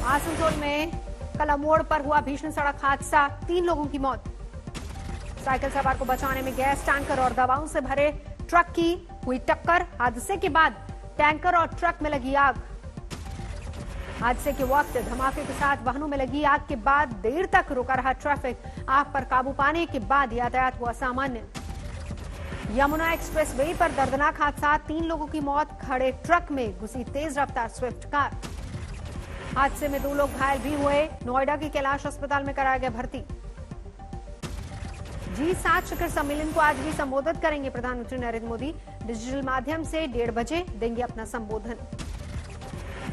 आसनसोल में कला मोड़ पर हुआ भीषण सड़क हादसा, 3 लोगों की मौत। साइकिल सवार को बचाने में गैस टैंकर और दवाओं से भरे ट्रक की हुई टक्कर। हादसे के बाद टैंकर और ट्रक में लगी आग। हादसे के वक्त धमाके के साथ वाहनों में लगी आग के बाद देर तक रुका रहा ट्रैफिक। आग पर काबू पाने के बाद यातायात हुआ सामान्य। यमुना एक्सप्रेस वे पर दर्दनाक हादसा, 3 लोगों की मौत। खड़े ट्रक में घुसी तेज रफ्तार स्विफ्ट कार। हादसे में 2 लोग घायल भी हुए। नोएडा के कैलाश अस्पताल में कराया गया भर्ती। G7 शिखर सम्मेलन को आज भी संबोधित करेंगे प्रधानमंत्री नरेंद्र मोदी। डिजिटल माध्यम से 1:30 बजे देंगे अपना संबोधन।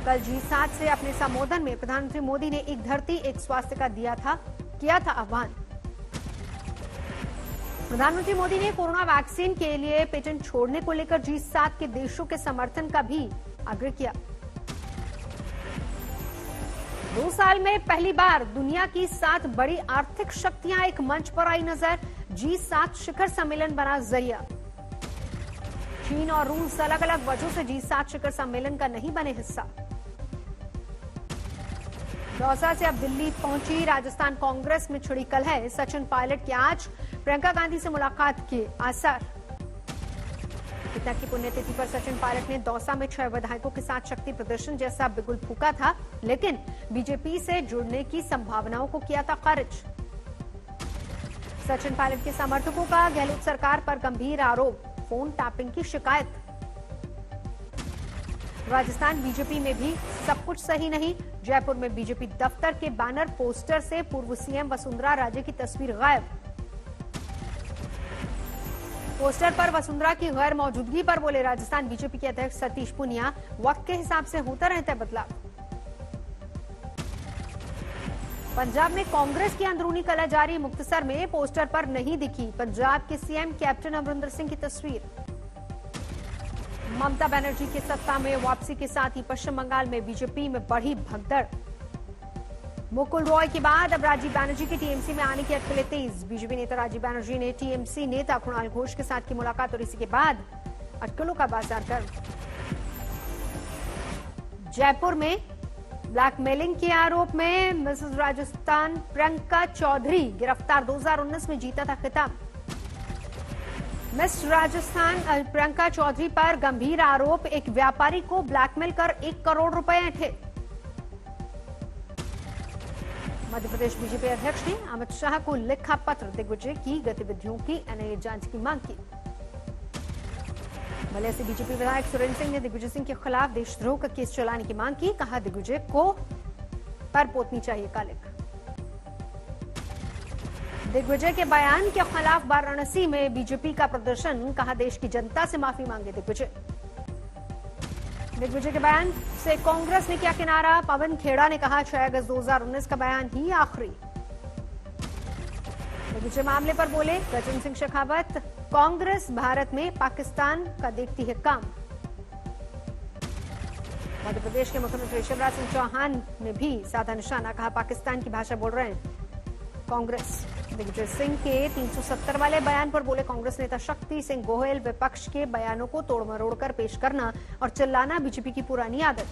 कल G7 से अपने संबोधन में प्रधानमंत्री मोदी ने एक धरती एक स्वास्थ्य का किया था आह्वान। प्रधानमंत्री मोदी ने कोरोना वैक्सीन के लिए पेटेंट छोड़ने को लेकर G7 के देशों के समर्थन का भी आग्रह किया। 2 साल में पहली बार दुनिया की 7 बड़ी आर्थिक शक्तियां एक मंच पर आई नजर। G7 शिखर सम्मेलन बना जरिया। चीन और रूस अलग अलग वजहों से G7 शिखर सम्मेलन का नहीं बने हिस्सा। दौसा से अब दिल्ली पहुंची राजस्थान कांग्रेस में छिड़ी कलह। सचिन पायलट की आज प्रियंका गांधी से मुलाकात के आसार। पिता की पुण्यतिथि पर सचिन पायलट ने दौसा में 6 विधायकों के साथ शक्ति प्रदर्शन जैसा बिगुल फूका था, लेकिन बीजेपी से जुड़ने की संभावनाओं को किया था खारिज। सचिन पायलट के समर्थकों का गहलोत सरकार पर गंभीर आरोप, फोन टैपिंग की शिकायत। राजस्थान बीजेपी में भी सब कुछ सही नहीं। जयपुर में बीजेपी दफ्तर के बैनर पोस्टर से पूर्व सीएम वसुंधरा राजे की तस्वीर गायब। पोस्टर पर वसुंधरा की गैर मौजूदगी पर बोले राजस्थान बीजेपी के अध्यक्ष सतीश पूनिया, वक्त के हिसाब से होता रहता है बदलाव। पंजाब में कांग्रेस की अंदरूनी कलह जारी। मुक्तसर में पोस्टर पर नहीं दिखी पंजाब के सीएम कैप्टन अमरिंदर सिंह की तस्वीर। ममता बनर्जी की सत्ता में वापसी के साथ ही पश्चिम बंगाल में बीजेपी में बढ़ी भगदड़। मुकुल रॉय के बाद अब राजीव बैनर्जी के टीएमसी में आने की अटकलें तेज। बीजेपी नेता राजीव बैनर्जी ने टीएमसी नेता कुणाल घोष के साथ की मुलाकात और इसी के बाद अटकलों का बाजार गर्म। जयपुर में ब्लैकमेलिंग के आरोप में मिसेस राजस्थान प्रियंका चौधरी गिरफ्तार। 2019 में जीता था खिताब। मिस राजस्थान प्रियंका चौधरी पर गंभीर आरोप, एक व्यापारी को ब्लैकमेल कर 1 करोड़ रुपए ऐंठे। मध्य प्रदेश बीजेपी अध्यक्ष ने अमित शाह को लिखा पत्र, दिग्विजय की गतिविधियों की एनआईए जांच की मांग की। मलय से बीजेपी विधायक सुरेंद्र सिंह ने दिग्विजय सिंह के खिलाफ देशद्रोह का केस चलाने की मांग की। कहा दिग्विजय को पर पोतनी चाहिए कालिक। दिग्विजय के बयान के खिलाफ वाराणसी में बीजेपी का प्रदर्शन। कहा देश की जनता से माफी मांगे दिग्विजय। दिग्विजय के बयान से कांग्रेस ने किया किनारा। पवन खेड़ा ने कहा 6 अगस्त 2019 का बयान ही आखिरी। दिग्विजय मामले पर बोले गजेंद्र सिंह शेखावत, कांग्रेस भारत में पाकिस्तान का देखती है काम। मध्य प्रदेश के मुख्यमंत्री शिवराज सिंह चौहान ने भी साधा निशाना। कहा पाकिस्तान की भाषा बोल रहे हैं कांग्रेस। दिग्विजय सिंह के 370 वाले बयान पर बोले कांग्रेस नेता शक्ति सिंह गोहिल, विपक्ष के बयानों को तोड़ मरोड़ कर पेश करना और चिल्लाना बीजेपी की पुरानी आदत।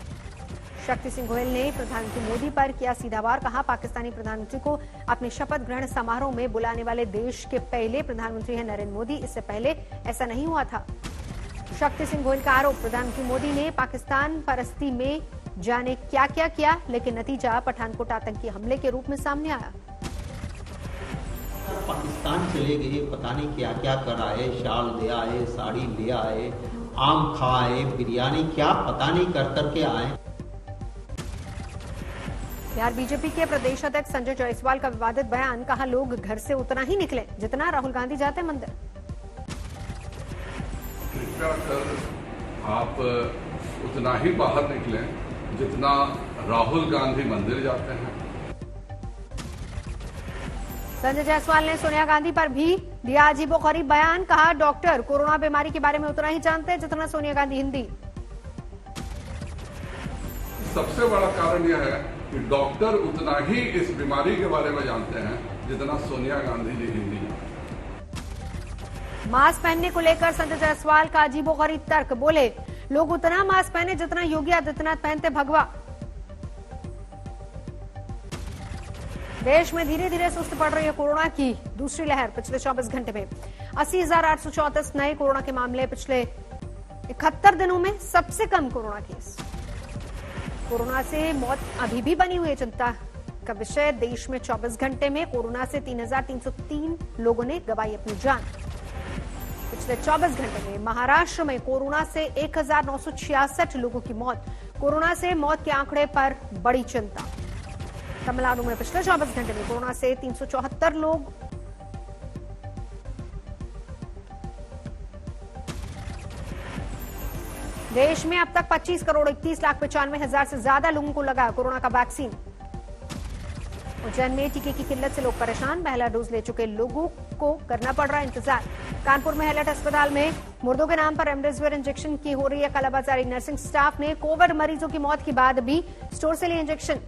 शक्ति सिंह गोहिल ने प्रधानमंत्री मोदी पर किया सीधा वार। कहा पाकिस्तानी प्रधानमंत्री को अपने शपथ ग्रहण समारोह में बुलाने वाले देश के पहले प्रधानमंत्री हैं नरेंद्र मोदी, इससे पहले ऐसा नहीं हुआ था। शक्ति सिंह गोहिल का आरोप, प्रधानमंत्री मोदी ने पाकिस्तान परस्ती में जाने क्या क्या किया, लेकिन नतीजा पठानकोट आतंकी हमले के रूप में सामने आया। पाकिस्तान चले गए, पता नहीं क्या क्या कर आए, शाल ले आए, साड़ी ले आए, आम खाए, बिरयानी क्या पता नहीं कर करके आए। बिहार बीजेपी के प्रदेश अध्यक्ष संजय जायसवाल का विवादित बयान। कहा लोग घर से उतना ही निकले जितना राहुल गांधी जाते मंदिर। कृपया कर आप उतना ही बाहर निकलें जितना राहुल गांधी मंदिर जाते हैं। संजय जायसवाल ने सोनिया गांधी पर भी दिया अजीबोगरीब बयान। कहा डॉक्टर कोरोना बीमारी के बारे में उतना ही जानते हैं जितना सोनिया गांधी हिंदी। सबसे बड़ा कारण यह है कि डॉक्टर उतना ही इस बीमारी के बारे में जानते हैं जितना सोनिया गांधी जी हिंदी। मास्क पहनने को लेकर संजय जायसवाल का अजीबोगरीब तर्क। बोले लोग उतना मास्क पहने जितना योगी आदित्यनाथ पहनते भगवा। देश में धीरे धीरे सुस्त पड़ रही है कोरोना की दूसरी लहर। पिछले 24 घंटे में 80,834 नए कोरोना के मामले। पिछले 71 दिनों में सबसे कम कोरोना केस। कोरोना से मौत अभी भी बनी हुई है चिंता का विषय। देश में 24 घंटे में कोरोना से 3,303 लोगों ने गंवाई अपनी जान। पिछले 24 घंटे में महाराष्ट्र में कोरोना से 1,966 लोगों की मौत। कोरोना से मौत के आंकड़े पर बड़ी चिंता। तमिलनाडु में पिछले 24 घंटे में कोरोना से 374 लोग। देश में अब तक 25,31,95,000 से ज्यादा लोगों को लगा कोरोना का वैक्सीन। उज्जैन में टीके की किल्लत से लोग परेशान। पहला डोज ले चुके लोगों को करना पड़ रहा है इंतजार। कानपुर में हैलट अस्पताल में मुर्दों के नाम पर रेमडेसिविर इंजेक्शन की हो रही है कालाबाजारी। नर्सिंग स्टाफ ने कोविड मरीजों की मौत के बाद भी स्टोर से लिए इंजेक्शन।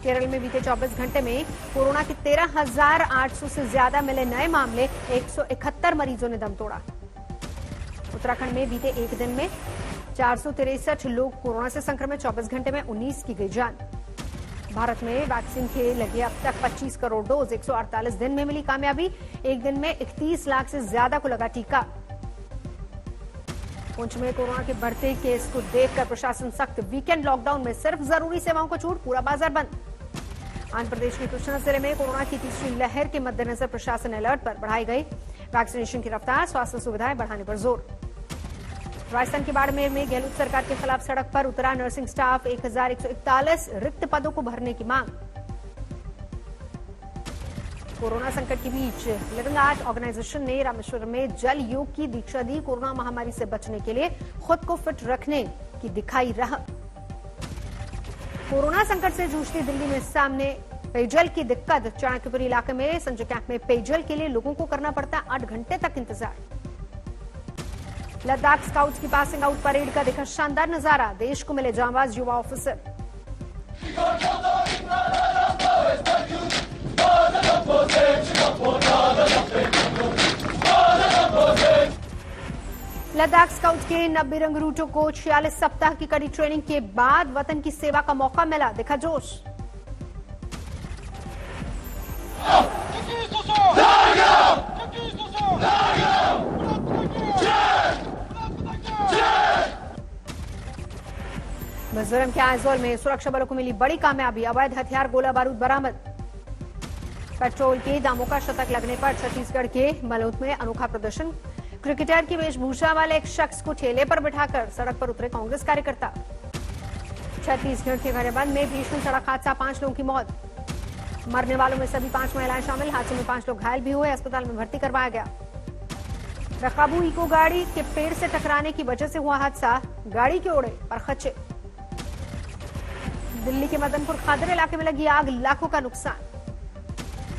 केरल में बीते 24 घंटे में कोरोना के 13,800 से ज्यादा मिले नए मामले। 171 मरीजों ने दम तोड़ा। उत्तराखंड में बीते एक दिन में 463 लोग कोरोना से संक्रमित। 24 घंटे में 19 की गई जान। भारत में वैक्सीन के लगे अब तक 25 करोड़ डोज। 148 दिन में मिली कामयाबी। एक दिन में 31 लाख से ज्यादा को लगा टीका। पुंछ में कोरोना के बढ़ते केस को देखकर प्रशासन सख्त। वीकेंड लॉकडाउन में सिर्फ जरूरी सेवाओं को छूट। पूरा बाजार बंद। आंध्र प्रदेश के कृष्णा जिले में कोरोना की तीसरी लहर के मद्देनजर प्रशासन अलर्ट पर बढ़ाई गई। वैक्सीनेशन की रफ्तार, स्वास्थ्य सुविधाएं बढ़ाने पर जोर। राजस्थान के बाड़मेर में गहलोत सरकार के खिलाफ सड़क पर उतरा नर्सिंग स्टाफ। 1,141 रिक्त पदों को भरने की मांग। कोरोना संकट के बीच लिविंग आर्ट ऑर्गेनाइजेशन ने रामेश्वरम में जल योग की दीक्षा दी। कोरोना महामारी से बचने के लिए खुद को फिट रखने की दिखाई राह। कोरोना संकट से जूझती दिल्ली में सामने पेयजल की दिक्कत। चाणक्यपुरी इलाके में संजय कैंप में पेयजल के लिए लोगों को करना पड़ता 8 घंटे तक इंतजार। लद्दाख स्काउट्स की पासिंग आउट परेड का देखा शानदार नजारा। देश को मिले जांबाज युवा ऑफिसर। लद्दाख स्काउट्स के 90 रंग रूटों को 46 सप्ताह की कड़ी ट्रेनिंग के बाद वतन की सेवा का मौका मिला। देखा जोश। मिजोरम के आइजोल में सुरक्षा बलों को मिली बड़ी कामयाबी। अवैध हथियार, गोला बारूद बरामद। पेट्रोल के दामों का शतक लगने पर छत्तीसगढ़ के मलोद में अनोखा प्रदर्शन। क्रिकेटर की वेशभूषा वाले एक शख्स को ठेले पर बिठाकर सड़क पर उतरे कांग्रेस कार्यकर्ता। छत्तीसगढ़ के घेरेबंद में भीषण सड़क हादसा, 5 लोगों की मौत। मरने वालों में सभी 5 महिलाएं शामिल। हादसे में 5 लोग घायल भी हुए। अस्पताल में भर्ती करवाया गया। बेकाबू इको गाड़ी के पेड़ से टकराने की वजह से हुआ हादसा। गाड़ी के ओढ़े पर खच्चे। दिल्ली के मदनपुर खादर इलाके में लगी आग, लाखों का नुकसान।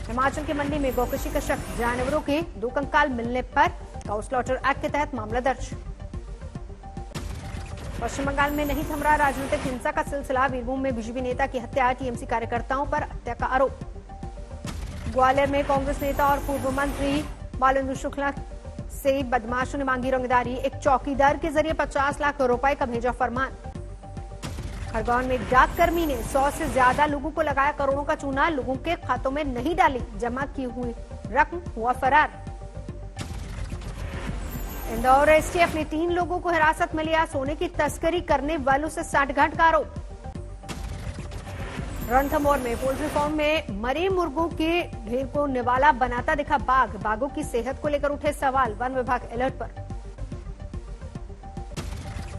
हिमाचल के मंडी में गौकशी का शक। जानवरों के 2 कंकाल मिलने पर काउ स्लॉटर एक्ट के तहत मामला दर्ज। पश्चिम बंगाल में नहीं थम रहा राजनीतिक हिंसा का सिलसिला। बीरभूम में बीजेपी नेता की हत्या। टीएमसी कार्यकर्ताओं पर हत्या का आरोप। ग्वालियर में कांग्रेस नेता और पूर्व मंत्री बालेंद्र शुक्ला से बदमाशों ने मांगी रंगदारी। एक चौकीदार के जरिए 50 लाख रुपए का भेजा फरमान। खरगोन में डाककर्मी ने 100 से ज्यादा लोगों को लगाया करोड़ों का चूना। लोगों के खातों में नहीं डाली। जमा की हुई रकम हुआ फरार। इंदौर एसटीएफ ने 3 लोगों को हिरासत में लिया। सोने की तस्करी करने वालों से साठगांठ का आरोप। रणथंभौर में पोल्ट्री फार्म में मरे मुर्गों के ढेर को निवाला बनाता दिखा बाघ। बाघों की सेहत को लेकर उठे सवाल। वन विभाग अलर्ट पर।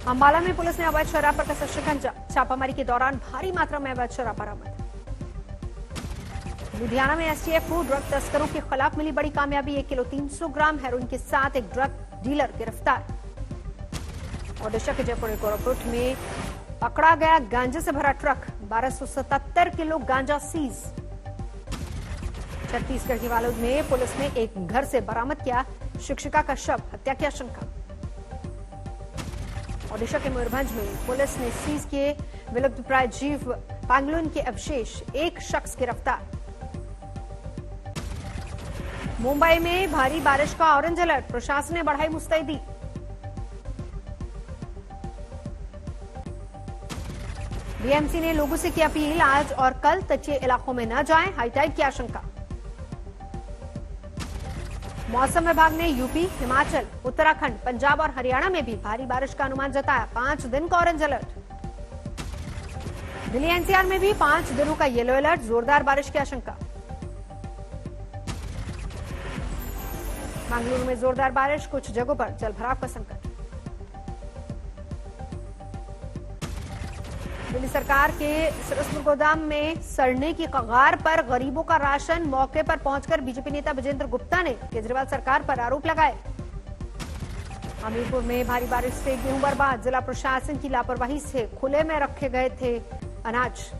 अंबाला में पुलिस ने अवैध शराब पर कसा शिकंजा। छापामारी के दौरान भारी मात्रा में अवैध शराब बरामद। लुधियाना में एसटीएफ को ड्रग तस्करों के खिलाफ मिली बड़ी कामयाबी। 1 किलो 300 ग्राम हेरोइन के साथ एक ड्रग डीलर गिरफ्तार। ओडिशा के जयपुर कोरापुट में पकड़ा गया गांजे से भरा ट्रक। 1277 किलो गांजा सीज। छत्तीसगढ़ के बालोद में पुलिस ने एक घर से बरामद किया शिक्षिका का शव। हत्या की आशंका। ओडिशा के मयूरभंज में पुलिस ने सीज किए विलुप्तप्राय जीव पांगलुन के अवशेष। एक शख्स गिरफ्तार। मुंबई में भारी बारिश का ऑरेंज अलर्ट। प्रशासन ने बढ़ाई मुस्तैदी। बीएमसी ने लोगों से की अपील, आज और कल तटीय इलाकों में न जाएं, हाईटाइड की आशंका। मौसम विभाग ने यूपी, हिमाचल, उत्तराखंड, पंजाब और हरियाणा में भी भारी बारिश का अनुमान जताया, 5 दिन का ऑरेंज अलर्ट। दिल्ली एनसीआर में भी 5 दिनों का येलो अलर्ट, जोरदार बारिश की आशंका। बेंगलुरु में जोरदार बारिश, कुछ जगहों पर जलभराव का संकट। दिल्ली सरकार के सरस्वती गोदाम में सड़ने की कगार पर गरीबों का राशन, मौके पर पहुंचकर बीजेपी नेता विजेंद्र गुप्ता ने केजरीवाल सरकार पर आरोप लगाए। हमीरपुर में भारी बारिश से गेहूं बर्बाद, जिला प्रशासन की लापरवाही से खुले में रखे गए थे अनाज।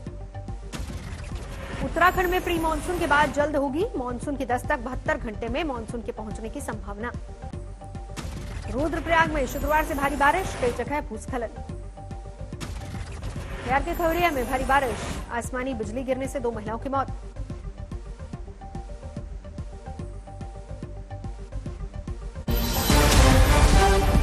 उत्तराखंड में प्री मानसून के बाद जल्द होगी मानसून की दस्तक, 72 घंटे में मानसून के पहुंचने की संभावना। रुद्रप्रयाग में शुक्रवार से भारी बारिश, कई जगह भूस्खलन। बिहार के खगड़िया में भारी बारिश, आसमानी बिजली गिरने से 2 महिलाओं की मौत।